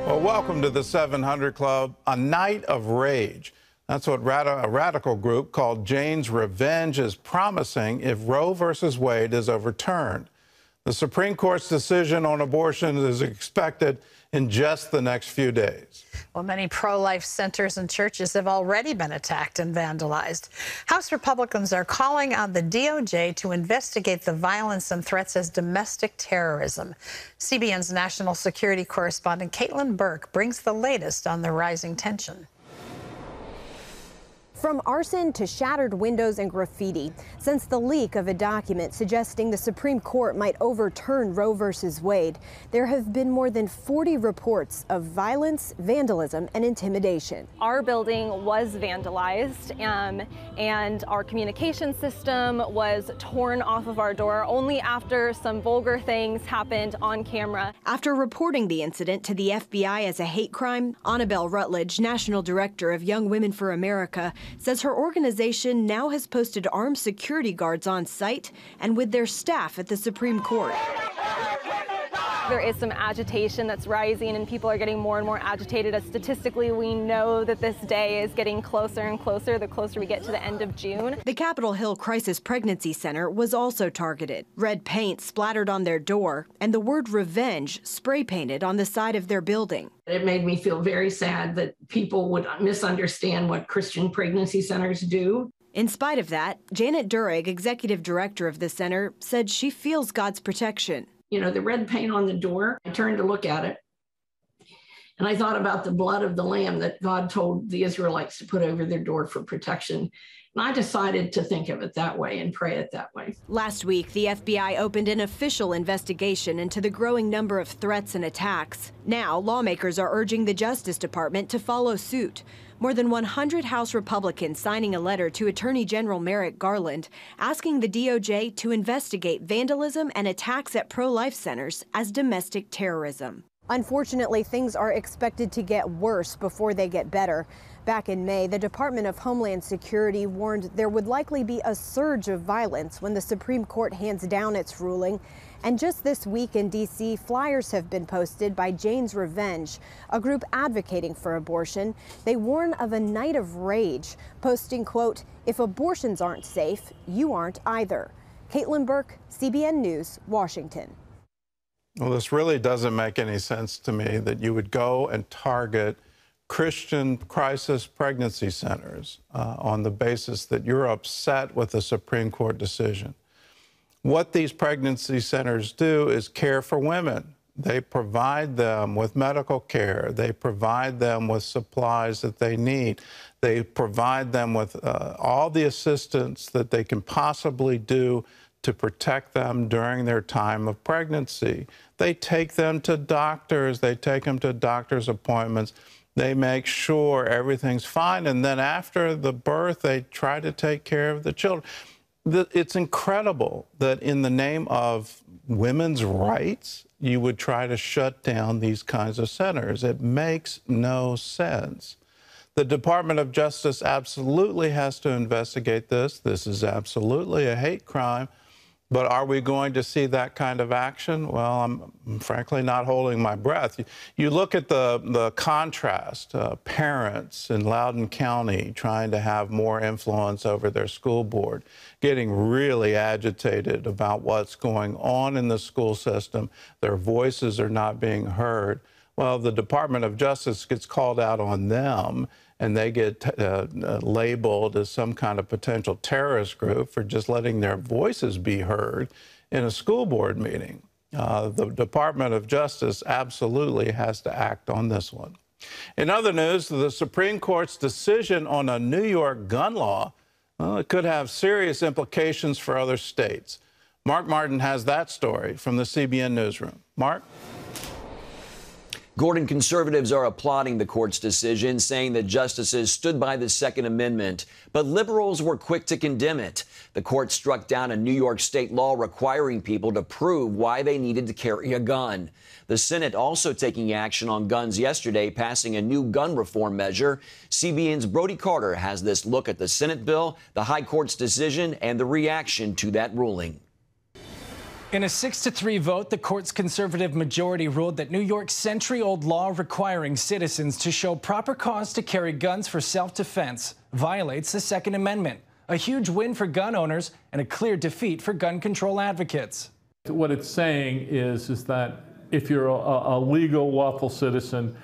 Well, welcome to the 700 Club, a night of rage. That's what a radical group called Jane's Revenge is promising if Roe v. Wade is overturned. The Supreme Court's decision on abortion is expected in just the next few days. Well, many pro-life centers and churches have already been attacked and vandalized. House Republicans are calling on the DOJ to investigate the violence and threats as domestic terrorism. CBN's national security correspondent Caitlin Burke brings the latest on the rising tension. From arson to shattered windows and graffiti, since the leak of a document suggesting the Supreme Court might overturn Roe v. Wade, there have been more than 40 reports of violence, vandalism, and intimidation. Our building was vandalized, and our communication system was torn off of our door only after some vulgar things happened on camera. After reporting the incident to the FBI as a hate crime, Annabelle Rutledge, National Director of Young Women for America, says her organization now has posted armed security guards on site and with their staff at the Supreme Court. There is some agitation that's rising, and people are getting more and more agitated as statistically we know that this day is getting closer and closer the closer we get to the end of June. The Capitol Hill Crisis Pregnancy Center was also targeted. Red paint splattered on their door and the word revenge spray painted on the side of their building. It made me feel very sad that people would misunderstand what Christian pregnancy centers do. In spite of that, Janet Durig, executive director of the center, said she feels God's protection. You know, the red paint on the door, I turned to look at it, and I thought about the blood of the lamb that God told the Israelites to put over their door for protection. And I decided to think of it that way and pray it that way. Last week, the FBI opened an official investigation into the growing number of threats and attacks. Now, lawmakers are urging the Justice Department to follow suit. More than 100 House Republicans signing a letter to Attorney General Merrick Garland asking the DOJ to investigate vandalism and attacks at pro-life centers as domestic terrorism. Unfortunately, things are expected to get worse before they get better. Back in May, the Department of Homeland Security warned there would likely be a surge of violence when the Supreme Court hands down its ruling. And just this week in D.C., flyers have been posted by Jane's Revenge, a group advocating for abortion. They warn of a night of rage, posting, quote, "If abortions aren't safe, you aren't either." Caitlin Burke, CBN News, Washington. Well, this really doesn't make any sense to me that you would go and target Christian crisis pregnancy centers on the basis that you're upset with the Supreme Court decision. What these pregnancy centers do is care for women. They provide them with medical care. They provide them with supplies that they need. They provide them with all the assistance that they can possibly do to protect them during their time of pregnancy. They take them to doctors. They take them to doctor's appointments. They make sure everything's fine. And then after the birth, they try to take care of the children. It's incredible that in the name of women's rights, you would try to shut down these kinds of centers. It makes no sense. The Department of Justice absolutely has to investigate this. This is absolutely a hate crime. But are we going to see that kind of action? Well, I'm frankly not holding my breath. You look at the contrast, parents in Loudoun County trying to have more influence over their school board, getting really agitated about what's going on in the school system. Their voices are not being heard. Well, the Department of Justice gets called out on them, and they get labeled as some kind of potential terrorist group for just letting their voices be heard in a school board meeting. The Department of Justice absolutely has to act on this one. In other news, the Supreme Court's decision on a New York gun law, well, it could have serious implications for other states. Mark Martin has that story from the CBN Newsroom. Mark? Gordon, conservatives are applauding the court's decision, saying that justices stood by the Second Amendment, but liberals were quick to condemn it. The court struck down a New York state law requiring people to prove why they needed to carry a gun. The Senate also taking action on guns yesterday, passing a new gun reform measure. CBN's Brody Carter has this look at the Senate bill, the High Court's decision, and the reaction to that ruling. In a 6-3 vote, the court's conservative majority ruled that New York's century-old law requiring citizens to show proper cause to carry guns for self-defense violates the Second Amendment. A huge win for gun owners and a clear defeat for gun control advocates. What it's saying is that if you're a legal, lawful citizen,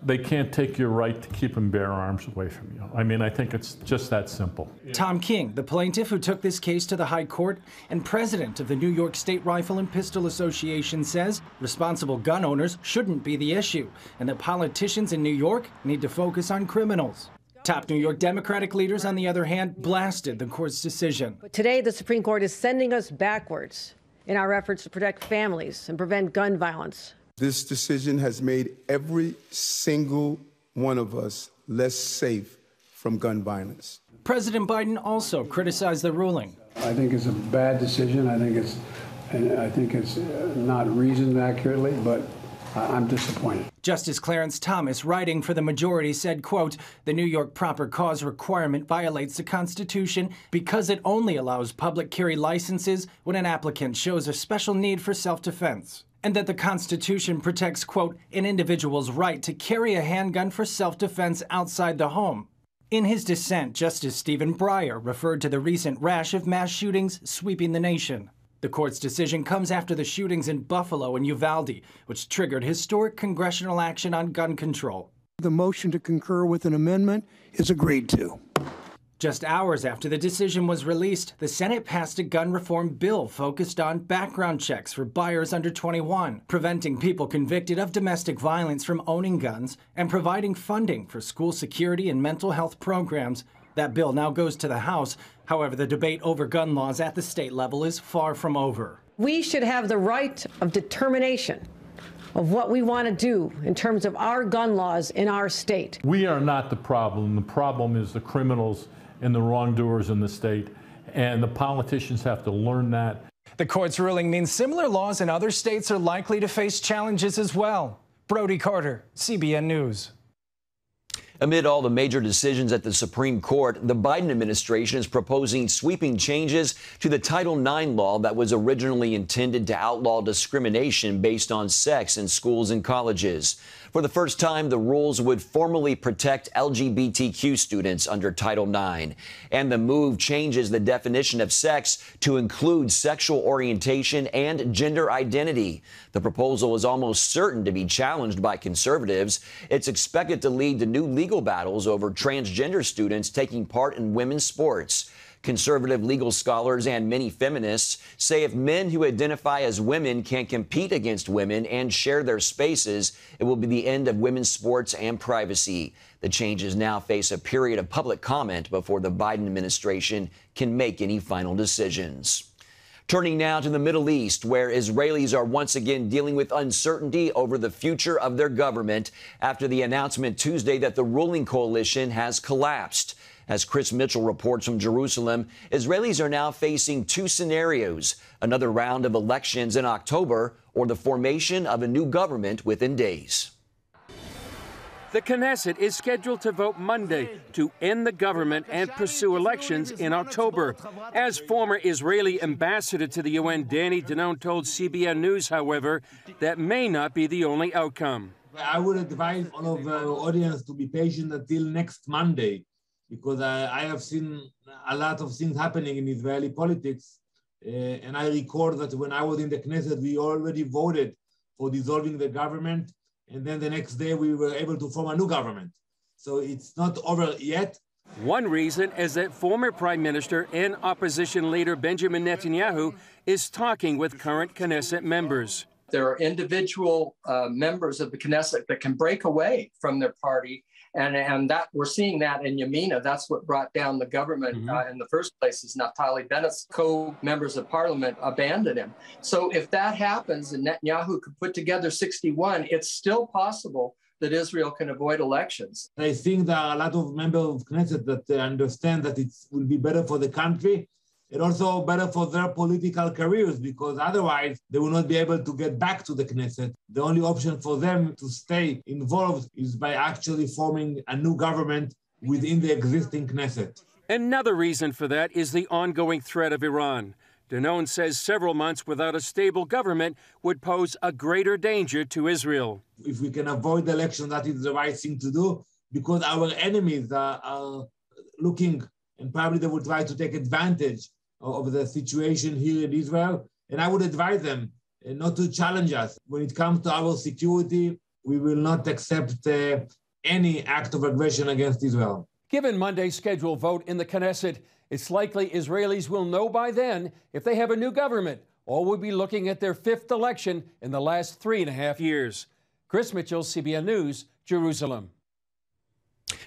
they can't take your right to keep and bear arms away from you. I mean, I think it's just that simple. Tom King, the plaintiff who took this case to the High Court and president of the New York State Rifle and Pistol Association, says responsible gun owners shouldn't be the issue and that politicians in New York need to focus on criminals. Top New York Democratic leaders, on the other hand, blasted the court's decision. But today, the Supreme Court is sending us backwards in our efforts to protect families and prevent gun violence. This decision has made every single one of us less safe from gun violence. President Biden also criticized the ruling. I think it's a bad decision. I think it's not reasoned accurately, but I'm disappointed. Justice Clarence Thomas, writing for the majority, said, quote, "The New York proper cause requirement violates the Constitution because it only allows public carry licenses when an applicant shows a special need for self-defense, and that the Constitution protects, quote, an individual's right to carry a handgun for self-defense outside the home." In his dissent, Justice Stephen Breyer referred to the recent rash of mass shootings sweeping the nation. The court's decision comes after the shootings in Buffalo and Uvalde, which triggered historic congressional action on gun control. The motion to concur with an amendment is agreed to. Just hours after the decision was released, the Senate passed a gun reform bill focused on background checks for buyers under 21, preventing people convicted of domestic violence from owning guns, and providing funding for school security and mental health programs. That bill now goes to the House. However, the debate over gun laws at the state level is far from over. We should have the right of determination of what we want to do in terms of our gun laws in our state. We are not the problem. The problem is the criminals and the wrongdoers in the state, and the politicians have to learn that. The court's ruling means similar laws in other states are likely to face challenges as well. Brody Carter, CBN News. Amid all the major decisions at the Supreme Court, the Biden administration is proposing sweeping changes to the Title IX law that was originally intended to outlaw discrimination based on sex in schools and colleges. For the first time, the rules would formally protect LGBTQ students under Title IX. And the move changes the definition of sex to include sexual orientation and gender identity. The proposal is almost certain to be challenged by conservatives. It's expected to lead to new legal battles over transgender students taking part in women's sports. Conservative legal scholars and many feminists say if men who identify as women can't compete against women and share their spaces, it will be the end of women's sports and privacy. The changes now face a period of public comment before the Biden administration can make any final decisions. Turning now to the Middle East, where Israelis are once again dealing with uncertainty over the future of their government after the announcement Tuesday that the ruling coalition has collapsed. As Chris Mitchell reports from Jerusalem, Israelis are now facing two scenarios: another round of elections in October or the formation of a new government within days. The Knesset is scheduled to vote Monday to end the government and pursue elections in October. As former Israeli ambassador to the UN, Danny Danon, told CBN News, however, that may not be the only outcome. I would advise all of the audience to be patient until next Monday, because I have seen a lot of things happening in Israeli politics. And I recall that when I was in the Knesset, we already voted for dissolving the government. And then the next day, we were able to form a new government. So it's not over yet. One reason is that former Prime Minister and opposition leader Benjamin Netanyahu is talking with current Knesset members. There are individual members of the Knesset that can break away from their party. And that we're seeing that in Yamina. That's what brought down the government in the first place, is Naftali Bennett's co-members of parliament abandoned him. So if that happens and Netanyahu could put together 61, it's still possible that Israel can avoid elections. I think there are a lot of members of Knesset that understand that it will be better for the country and also better for their political careers, because otherwise they will not be able to get back to the Knesset. The only option for them to stay involved is by actually forming a new government within the existing Knesset. Another reason for that is the ongoing threat of Iran. Danone says several months without a stable government would pose a greater danger to Israel. If we can avoid the election, that is the right thing to do, because our enemies are looking, and probably they will try to take advantage of the situation here in Israel. And I would advise them not to challenge us. When it comes to our security, we will not accept any act of aggression against Israel. Given Monday's scheduled vote in the Knesset, it's likely Israelis will know by then if they have a new government, or will be looking at their fifth election in the last 3.5 years. Chris Mitchell, CBN News, Jerusalem.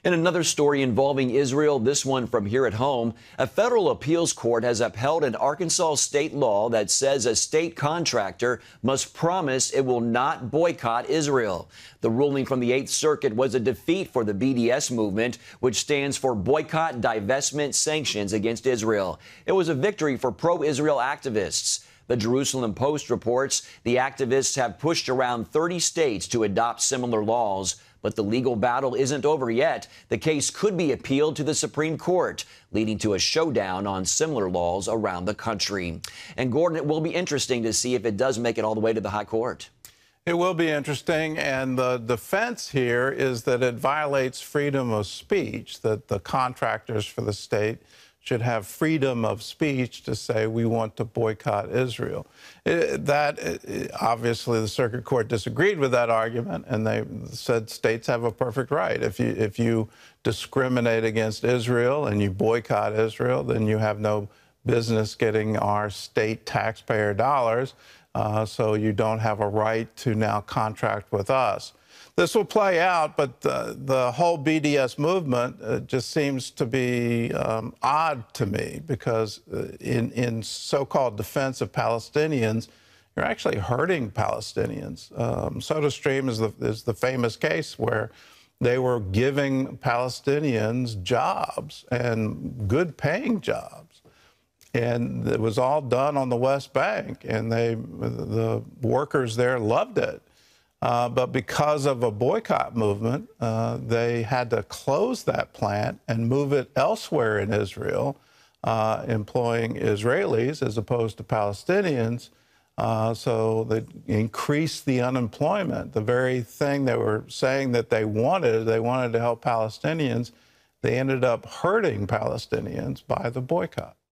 In another story involving Israel, this one from here at home, a federal appeals court has upheld an Arkansas state law that says a state contractor must promise it will not boycott Israel. The ruling from the 8th Circuit was a defeat for the BDS movement, which stands for Boycott, Divestment, Sanctions Against Israel. It was a victory for pro-Israel activists. The Jerusalem Post reports the activists have pushed around 30 states to adopt similar laws. But the legal battle isn't over yet. The case could be appealed to the Supreme Court, leading to a showdown on similar laws around the country. And Gordon, it will be interesting to see if it does make it all the way to the High Court. It will be interesting, and the defense here is that it violates freedom of speech, that the contractors for the state should have freedom of speech to say we want to boycott Israel. Obviously the Circuit Court disagreed with that argument, and they said states have a perfect right. If you discriminate against Israel and you boycott Israel, then you have no business getting our state taxpayer dollars, so you don't have a right to now contract with us. This will play out, but the whole BDS movement just seems to be odd to me, because in so-called defense of Palestinians, you're actually hurting Palestinians. SodaStream is the famous case where they were giving Palestinians jobs, and good-paying jobs. And it was all done on the West Bank, and the workers there loved it. But because of a boycott movement, they had to close that plant and move it elsewhere in Israel, employing Israelis as opposed to Palestinians. So they increased the unemployment, the very thing they were saying that they wanted to help Palestinians. They ended up hurting Palestinians by the boycott.